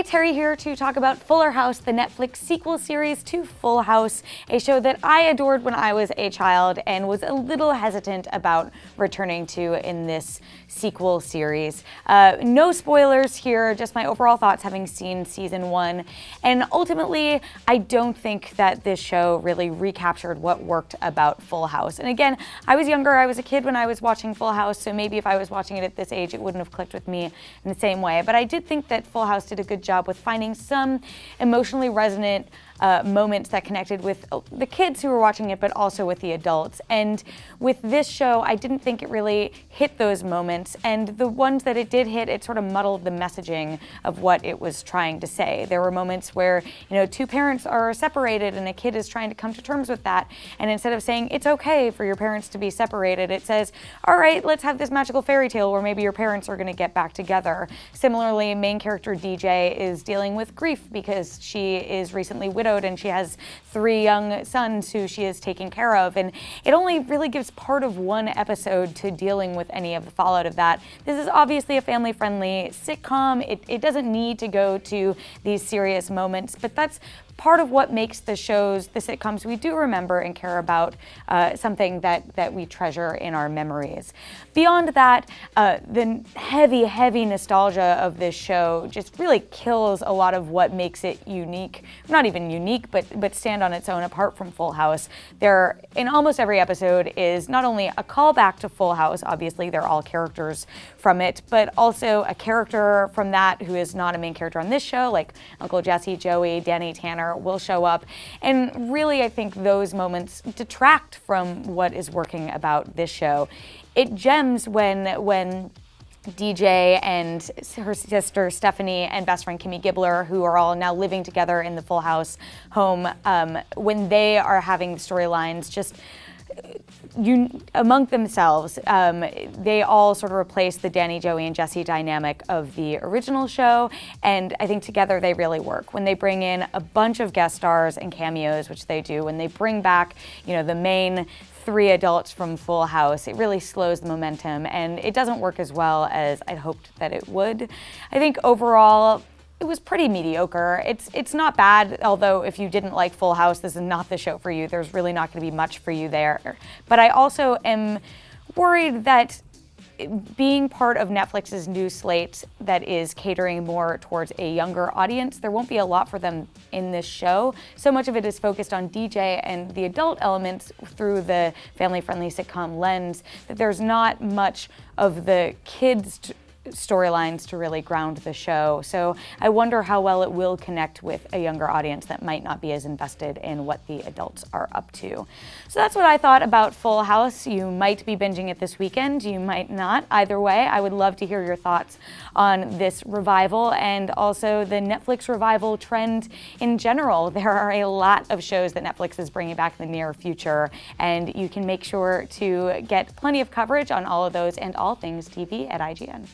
Hey, Terri here to talk about Fuller House, the Netflix sequel series to Full House, a show that I adored when I was a child and was a little hesitant about returning to in this sequel series. No spoilers here, just my overall thoughts having seen season 1. And ultimately, I don't think that this show really recaptured what worked about Full House. And again, I was younger, I was a kid when I was watching Full House, so maybe if I was watching it at this age, it wouldn't have clicked with me in the same way. But I did think that Full House did a good job with finding some emotionally resonant moments that connected with the kids who were watching it, but also with the adults. And with this show, I didn't think it really hit those moments. And the ones that it did hit, it sort of muddled the messaging of what it was trying to say. There were moments where, two parents are separated and a kid is trying to come to terms with that. And instead of saying, it's okay for your parents to be separated, it says, all right, let's have this magical fairy tale where maybe your parents are going to get back together. Similarly, main character DJ is dealing with grief because she is recently widowed and she has 3 young sons who she is taking care of. And it only really gives part of one episode to dealing with any of the fallout of that. This is obviously a family-friendly sitcom. It doesn't need to go to these serious moments, but that's part of what makes the shows, the sitcoms we do remember and care about, something that we treasure in our memories. Beyond that, the heavy nostalgia of this show just really kills a lot of what makes it unique. Not even unique, but stand on its own apart from Full House. There, in almost every episode, is not only a callback to Full House, obviously they're all characters from it, but also a character from that who is not a main character on this show, like Uncle Jesse, Joey, Danny Tanner, will show up. And really, I think those moments detract from what is working about this show. It gems when DJ and her sister Stephanie and best friend Kimmy Gibbler, who are all now living together in the Full House home, when they are having storylines just among themselves, they all sort of replace the Danny, Joey, and Jesse dynamic of the original show, and I think together they really work. When they bring in a bunch of guest stars and cameos, which they do, when they bring back, the main 3 adults from Full House, it really slows the momentum, and it doesn't work as well as I'd hoped that it would. I think overall, it was pretty mediocre. It's not bad, although if you didn't like Full House, this is not the show for you. There's really not going to be much for you there. But I also am worried that being part of Netflix's new slate that is catering more towards a younger audience, there won't be a lot for them in this show. So much of it is focused on DJ and the adult elements through the family-friendly sitcom lens that there's not much of the kids' storylines to really ground the show. So I wonder how well it will connect with a younger audience that might not be as invested in what the adults are up to. So that's what I thought about Full House. You might be binging it this weekend, you might not. Either way, I would love to hear your thoughts on this revival and also the Netflix revival trend in general. There are a lot of shows that Netflix is bringing back in the near future, and you can make sure to get plenty of coverage on all of those and all things TV at IGN.